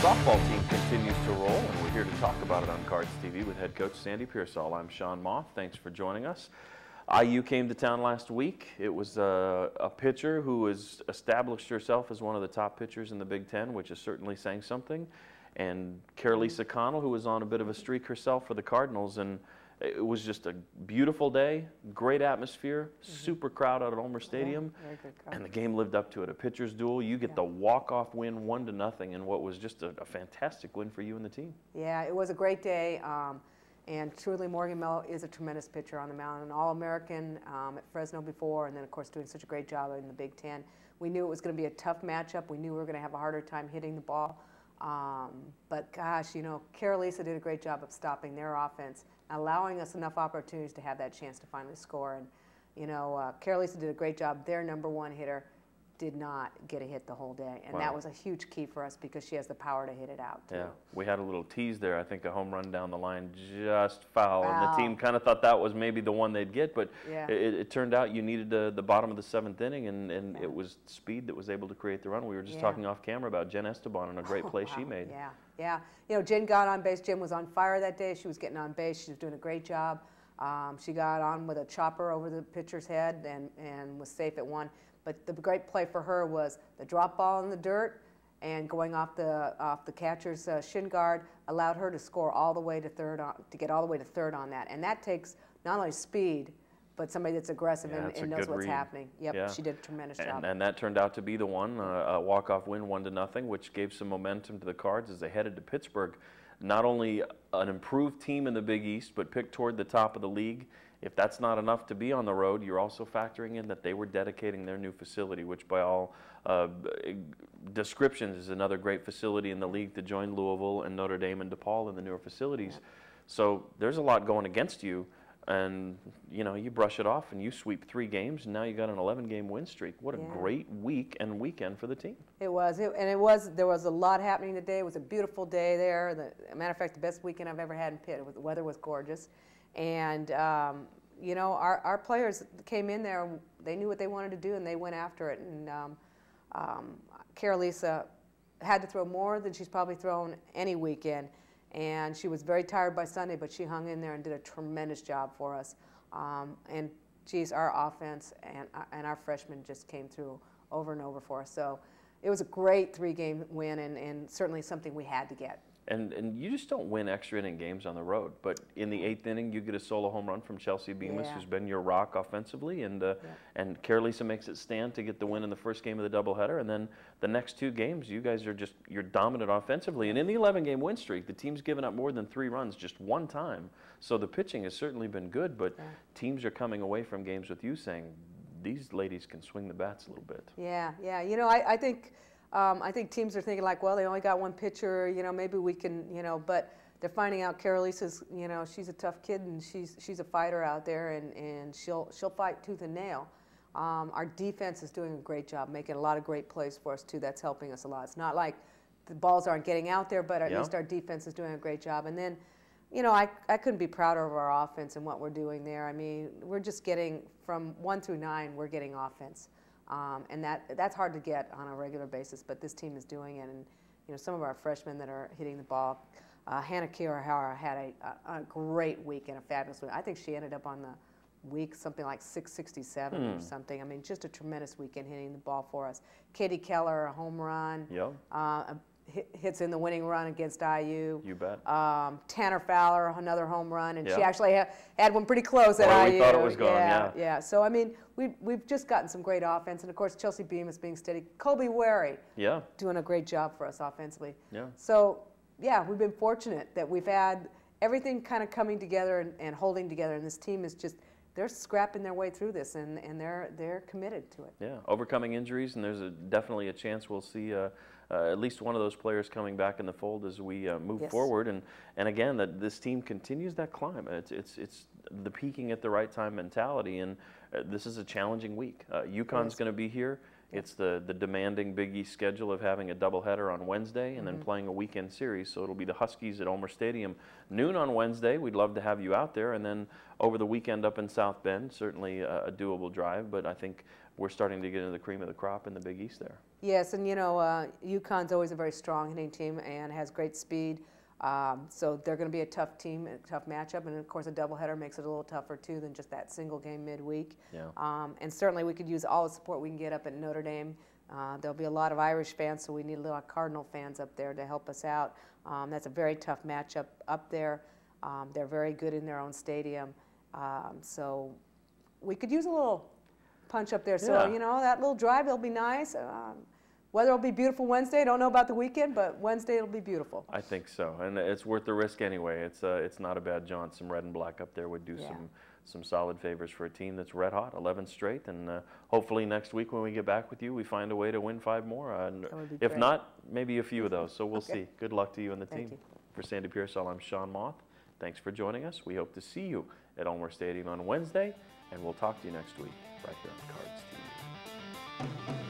softball team continues to roll, and we're here to talk about it on Cards TV with head coach Sandy Pearsall. I'm Sean Moth. Thanks for joining us. IU came to town last week. It was a pitcher who has established herself as one of the top pitchers in the Big Ten, which is certainly saying something. And Carolisa Connell, who was on a bit of a streak herself for the Cardinals, and it was just a beautiful day, great atmosphere, super crowd out at Ulmer Stadium, and the game lived up to it. A pitcher's duel, you get the walk-off win 1-0 in what was just a fantastic win for you and the team. Yeah, it was a great day, and truly Morgan Mello is a tremendous pitcher on the mound, an All-American at Fresno before, and then of course doing such a great job in the Big Ten. We knew it was going to be a tough matchup. We knew we were going to have a harder time hitting the ball, but gosh, you know, Carolisa did a great job of stopping their offense, allowing us enough opportunities to have that chance to finally score. And, you know, Carolisa did a great job. Their #1 hitter did not get a hit the whole day. And that was a huge key for us because she has the power to hit it out, too. Yeah, we had a little tease there. I think a home run down the line, just foul. And the team kind of thought that was maybe the one they'd get, but it turned out you needed the bottom of the 7th inning, and it was speed that was able to create the run. We were just talking off camera about Jen Esteban and a great play she made. Yeah. You know, Jen got on base. Jen was on fire that day. She was getting on base. She was doing a great job. She got on with a chopper over the pitcher's head and was safe at 1. But the great play for her was the drop ball in the dirt and going off the catcher's shin guard allowed her to score all the way to third to get all the way to third on that. And that takes not only speed, but somebody that's aggressive and knows what's happening. Yep, she did a tremendous job. And that turned out to be the one, a walk-off win 1-0, which gave some momentum to the Cards as they headed to Pittsburgh. Not only an improved team in the Big East, but picked toward the top of the league. If that's not enough to be on the road, you're also factoring in that they were dedicating their new facility, which by all descriptions is another great facility in the league to join Louisville and Notre Dame and DePaul in the newer facilities. So there's a lot going against you. And, you know, you brush it off and you sweep 3 games, and now you got an 11-game win streak. What a great week and weekend for the team. It was. There was a lot happening today. It was a beautiful day there. As a matter of fact, the best weekend I've ever had in Pitt. The weather was gorgeous. And, you know, our players came in there. They knew what they wanted to do, and they went after it. And Carolisa had to throw more than she's probably thrown any weekend. And she was very tired by Sunday, but she hung in there and did a tremendous job for us. And, geez, our offense and our freshmen just came through over and over for us. So it was a great 3-game win and certainly something we had to get. And you just don't win extra inning games on the road. But in the 8th inning, you get a solo home run from Chelsea Bemis, who's been your rock offensively. And Carolisa makes it stand to get the win in the first game of the doubleheader. And then the next 2 games, you guys are you're dominant offensively. And in the 11-game win streak, the team's given up more than 3 runs just 1 time. So the pitching has certainly been good. But teams are coming away from games with you saying, these ladies can swing the bats a little bit. Yeah. You know, I think teams are thinking like, well, they only got 1 pitcher, you know, maybe we can, you know, but they're finding out Carolisa's, you know, she's a tough kid and she's a fighter out there and she'll fight tooth and nail. Our defense is doing a great job, making a lot of great plays for us too. That's helping us a lot. It's not like the balls aren't getting out there, but at least our defense is doing a great job. And then, you know, I couldn't be prouder of our offense and what we're doing there. I mean, we're just getting from 1 through 9, we're getting offense. And that's hard to get on a regular basis, but this team is doing it. And, you know, some of our freshmen that are hitting the ball, Hannah Kirihara had a great week and a fabulous week. I think she ended up on the week something like 667 or something. I mean, just a tremendous weekend hitting the ball for us. Katie Keller, a home run. Hits in the winning run against IU. You bet. Tanner Fowler, another home run, and she actually had one pretty close at IU. We thought it was gone, yeah. So, I mean, we've just gotten some great offense, and of course, Chelsea Bemis being steady. Colby Wary doing a great job for us offensively. So, yeah, we've been fortunate that we've had everything kind of coming together and holding together, and this team is just, they're scrapping their way through this, and they're committed to it. Yeah, overcoming injuries, and there's definitely a chance we'll see at least one of those players coming back in the fold as we move forward. And again, this team continues that climb. It's the peaking at the right time mentality, and this is a challenging week. UConn's going to be here. It's the demanding Big East schedule of having a doubleheader on Wednesday and then playing a weekend series. So it'll be the Huskies at Ulmer Stadium noon on Wednesday. We'd love to have you out there, and then over the weekend up in South Bend. Certainly a doable drive, but I think we're starting to get into the cream of the crop in the Big East there. Yes, and you know, UConn's always a very strong hitting team and has great speed. So they're going to be a tough team, a tough matchup, and of course a doubleheader makes it a little tougher too than just that single game midweek. Yeah. And certainly we could use all the support we can get up at Notre Dame. There'll be a lot of Irish fans, so we need a lot of Cardinal fans up there to help us out. That's a very tough matchup up there. They're very good in their own stadium, so we could use a little punch up there. So you know, that little drive, it'll be nice. Weather will be beautiful Wednesday. Don't know about the weekend, but Wednesday it'll be beautiful. I think so, and it's worth the risk anyway. It's not a bad jaunt. Some red and black up there would do some solid favors for a team that's red hot, 11 straight, and hopefully next week when we get back with you, we find a way to win 5 more. And if great. Not, maybe a few of those. So we'll see. Good luck to you and the Thank team. you. For Sandy Pearsall, I'm Sean Moth. Thanks for joining us. We hope to see you at Ulmer Stadium on Wednesday, and we'll talk to you next week right here on Cards TV.